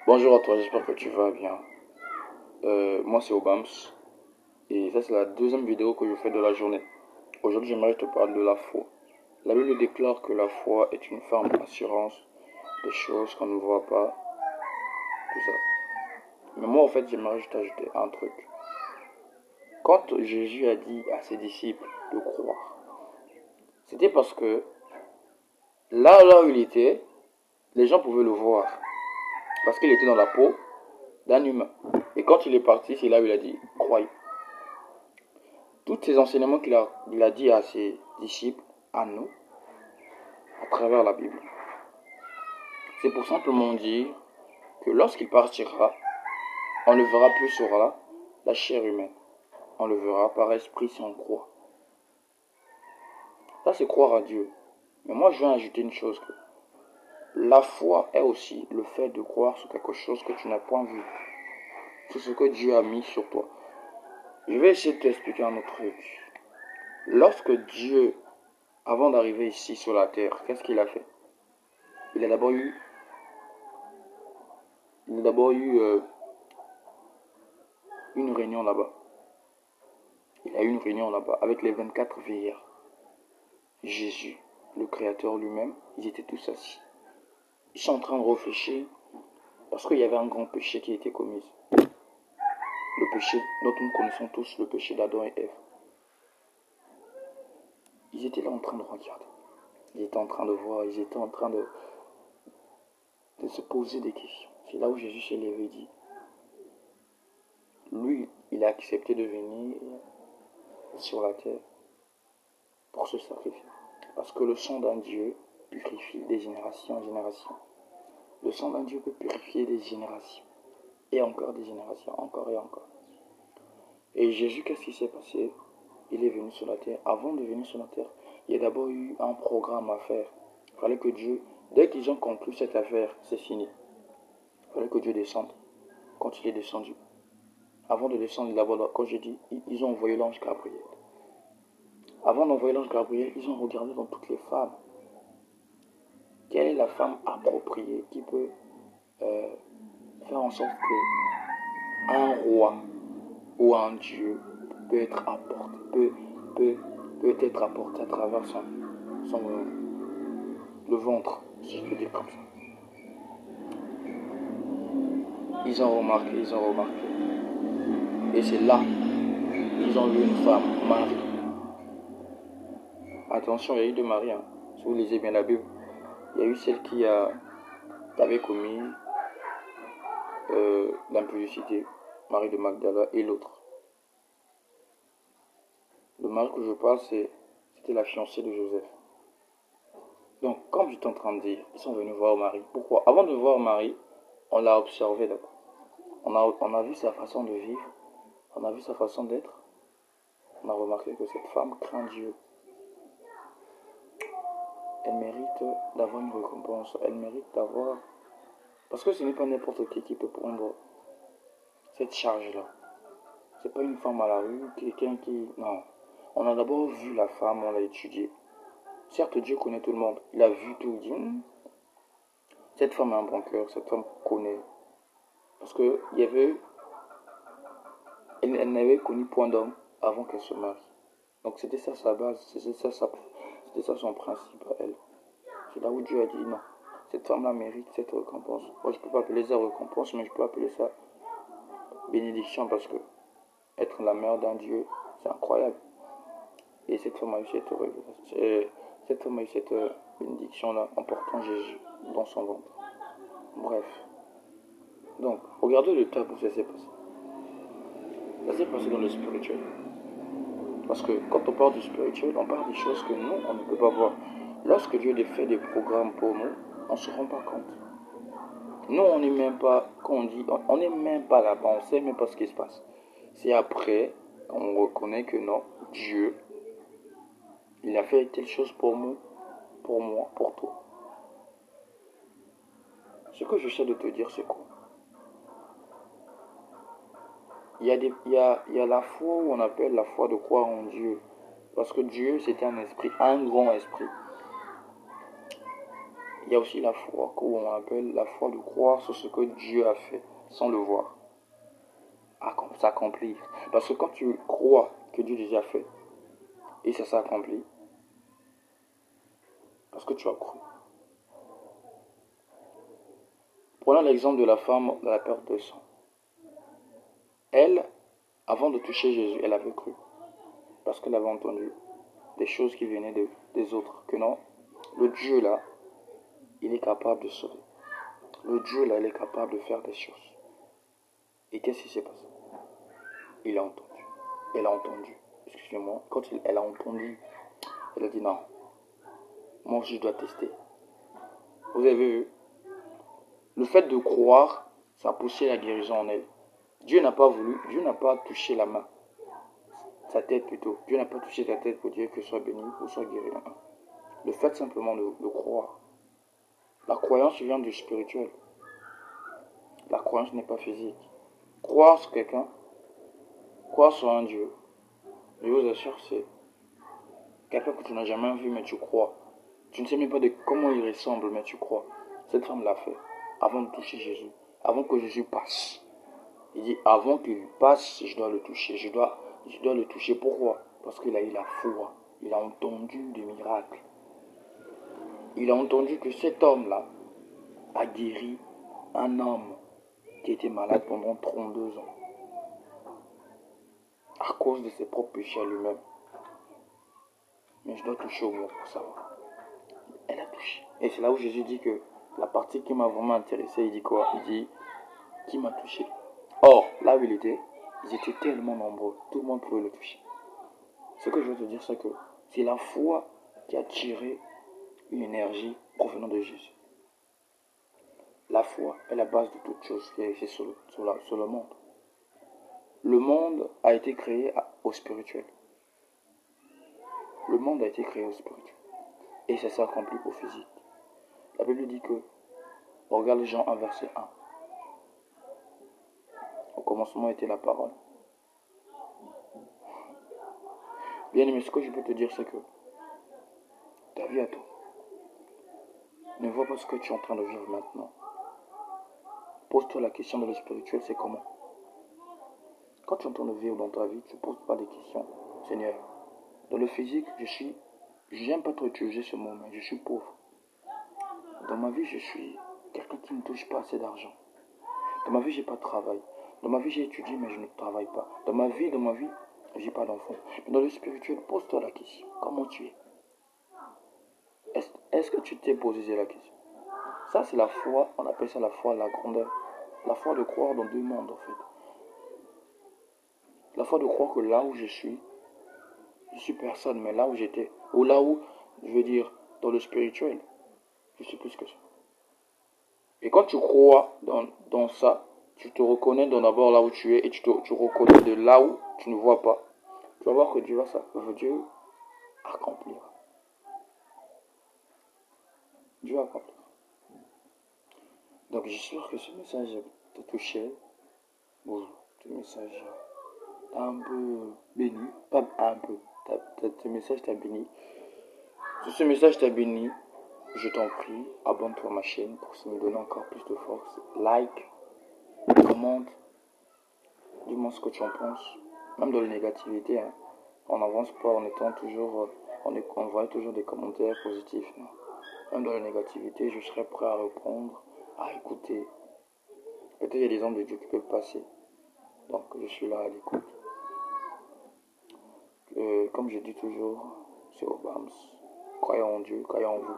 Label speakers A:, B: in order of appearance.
A: Bonjour à toi, j'espère que tu vas bien. Moi c'est Obams et ça c'est la deuxième vidéo que je fais de la journée. Aujourd'hui j'aimerais te parler de la foi. La Bible déclare que la foi est une ferme assurance des choses qu'on ne voit pas, tout ça. Mais moi en fait j'aimerais juste ajouter un truc. Quand Jésus a dit à ses disciples de croire, c'était parce que là où il était, les gens pouvaient le voir. Parce qu'il était dans la peau d'un humain. Et quand il est parti, c'est là où il a dit croyez. Tous ces enseignements qu'il a dit à ses disciples, à nous, à travers la Bible, c'est pour simplement dire que lorsqu'il partira, on ne verra plus sur la chair humaine. On le verra par esprit si on croit. Ça, c'est croire à Dieu. Mais moi, je vais ajouter une chose. La foi est aussi le fait de croire sur quelque chose que tu n'as point vu. Sur ce que Dieu a mis sur toi. Je vais essayer de t'expliquer un autre truc. Lorsque Dieu, avant d'arriver ici sur la terre, qu'est-ce qu'il a fait? Il a d'abord eu une réunion là-bas. Il a eu une réunion là-bas avec les 24 vieillards. Jésus, le Créateur lui-même, ils étaient tous assis. Ils sont en train de réfléchir parce qu'il y avait un grand péché qui a été commis. Le péché dont nous connaissons tous, le péché d'Adam et Ève. Ils étaient là en train de regarder. Ils étaient en train de voir, ils étaient en train de se poser des questions. C'est là où Jésus s'est levé et dit, lui, il a accepté de venir sur la terre pour se sacrifier. Parce que le sang d'un Dieu purifie des générations en générations. Le sang d'un Dieu peut purifier des générations. Et encore des générations, encore et encore. Et Jésus, qu'est-ce qui s'est passé? Il est venu sur la terre. Avant de venir sur la terre, il y a d'abord eu un programme à faire. Il fallait que Dieu, dès qu'ils ont conclu cette affaire, c'est fini. Il fallait que Dieu descende. Quand il est descendu, avant de descendre d'abord, quand je dis, ils ont envoyé l'ange Gabriel. Avant d'envoyer l'ange Gabriel, ils ont regardé dans toutes les femmes. Quelle est la femme appropriée qui peut faire en sorte que un roi ou un dieu peut être apporté, peut être apporté à travers le ventre, si je peux dire comme ça. Ils ont remarqué. Et c'est là qu'ils ont vu une femme, Marie. Attention, il y a eu deux Maries. Hein. Si vous lisez bien la Bible, il y a eu celle qui avait commis l'impudicité, Marie de Magdala, et l'autre. Le Marie que je parle, c'était la fiancée de Joseph. Donc, comme j'étais en train de dire, ils sont venus voir Marie. Pourquoi? Avant de voir Marie, on l'a observé d'abord. On a vu sa façon de vivre, on a vu sa façon d'être. On a remarqué que cette femme craint Dieu. Elle mérite d'avoir une récompense. Elle mérite d'avoir... Parce que ce n'est pas n'importe qui peut prendre cette charge-là. C'est pas une femme à la rue, quelqu'un qui... Non. On a d'abord vu la femme, on l'a étudiée. Certes, Dieu connaît tout le monde. Il a vu tout, il dit, cette femme a un bon cœur, cette femme connaît. Parce que il y avait... Elle n'avait connu point d'homme avant qu'elle se marie. Donc c'était ça sa base, c'était ça son principe à elle. C'est là où Dieu a dit non. Cette femme-là mérite cette récompense. Moi, je ne peux pas appeler ça récompense, mais je peux appeler ça bénédiction parce que être la mère d'un Dieu, c'est incroyable. Et cette femme a eu cette bénédiction-là en portant Jésus dans son ventre. Bref. Donc, regardez le temps où ça s'est passé. Ça s'est passé dans le spirituel. Parce que quand on parle du spirituel, on parle des choses que nous, on ne peut pas voir. Lorsque Dieu fait des programmes pour nous, on ne se rend pas compte. Nous, on n'est même pas, quand on dit, on n'est même pas là-bas, on ne sait même pas ce qui se passe. C'est après qu'on reconnaît que non, Dieu, il a fait telle chose pour nous, pour moi, pour toi. Ce que j'essaie de te dire, c'est quoi? Il y a la foi où on appelle la foi de croire en Dieu. Parce que Dieu, c'est un esprit, un grand esprit. Il y a aussi la foi qu'on appelle la foi de croire sur ce que Dieu a fait sans le voir s'accomplir. Parce que quand tu crois que Dieu déjà fait et ça s'accomplit, parce que tu as cru. Prenons l'exemple de la femme de la perte de sang. Elle, avant de toucher Jésus, elle avait cru. Parce qu'elle avait entendu des choses qui venaient des autres. Que non, le Dieu là, il est capable de sauver. Le Dieu là, il est capable de faire des choses. Et qu'est-ce qui s'est passé? Il a entendu. Elle a entendu. Excusez-moi. Quand elle a entendu, elle a dit non. Moi aussi je dois tester. Vous avez vu? Le fait de croire, ça a poussé la guérison en elle. Dieu n'a pas voulu, Dieu n'a pas touché la main. Sa tête plutôt. Dieu n'a pas touché ta tête pour dire que soit béni ou soit guéri. Le fait simplement de croire. La croyance vient du spirituel. La croyance n'est pas physique. Croire sur quelqu'un, croire sur un Dieu, je vous assure, c'est quelqu'un que tu n'as jamais vu, mais tu crois. Tu ne sais même pas de comment il ressemble, mais tu crois. Cette femme l'a fait avant de toucher Jésus, avant que Jésus passe. Il dit, avant qu'il passe, je dois le toucher. Je dois le toucher. Pourquoi? Parce qu'il a eu la foi. Il a entendu des miracles. Il a entendu que cet homme-là a guéri un homme qui était malade pendant 32 ans. À cause de ses propres péchés à lui-même. Mais je dois toucher au mur pour savoir. Elle a touché. Et c'est là où Jésus dit que la partie qui m'a vraiment intéressé, il dit quoi? Il dit, qui m'a touché? Or, là où il était, ils étaient tellement nombreux. Tout le monde pouvait le toucher. Ce que je veux te dire, c'est que c'est la foi qui a tiré une énergie provenant de Jésus. La foi est la base de toute chose qui est ici sur le monde. Le monde a été créé au spirituel. Le monde a été créé au spirituel. Et ça s'accomplit au physique. La Bible dit que, regarde Jean 1, verset 1. Au commencement était la parole. Bien aimé, ce que je peux te dire, c'est que ta vie à toi, ne vois pas ce que tu es en train de vivre maintenant. Pose-toi la question de le spirituel, c'est comment? Quand tu es en train de vivre dans ta vie, tu ne poses pas des questions. Seigneur, dans le physique, j'aime pas trop utiliser ce mot, mais je suis pauvre. Dans ma vie, je suis quelqu'un qui ne touche pas assez d'argent. Dans ma vie, j'ai pas de travail. Dans ma vie, j'ai étudié, mais je ne travaille pas. Dans ma vie, j'ai pas d'enfant. Mais dans le spirituel, pose-toi la question. Comment tu es? Est-ce que tu t'es posé la question? Ça, c'est la foi. On appelle ça la foi, la grandeur. La foi de croire dans deux mondes, en fait. La foi de croire que là où je suis personne, mais là où j'étais, ou là où, je veux dire, dans le spirituel, je suis plus que ça. Et quand tu crois dans ça, tu te reconnais d'abord là où tu es et tu reconnais de là où tu ne vois pas. Tu vas voir que Dieu va Dieu accomplir. Dieu accomplir. Donc j'espère que ce message t'a touché. Bon, ce message t'a un peu béni. Pas un peu. Ce message t'a béni. Si ce message t'a béni, je t'en prie, abonne-toi à ma chaîne pour me donner encore plus de force. Like, commente, dis-moi ce que tu en penses. Même dans la négativité, hein. On n'avance pas en étant toujours, on voit toujours des commentaires positifs. Non. Même dans la négativité, je serai prêt à répondre, à écouter. Peut-être il y a des hommes de Dieu qui peuvent passer. Donc je suis là à l'écoute. Comme je dis toujours, c'est Obams. Croyez en Dieu, croyez en vous.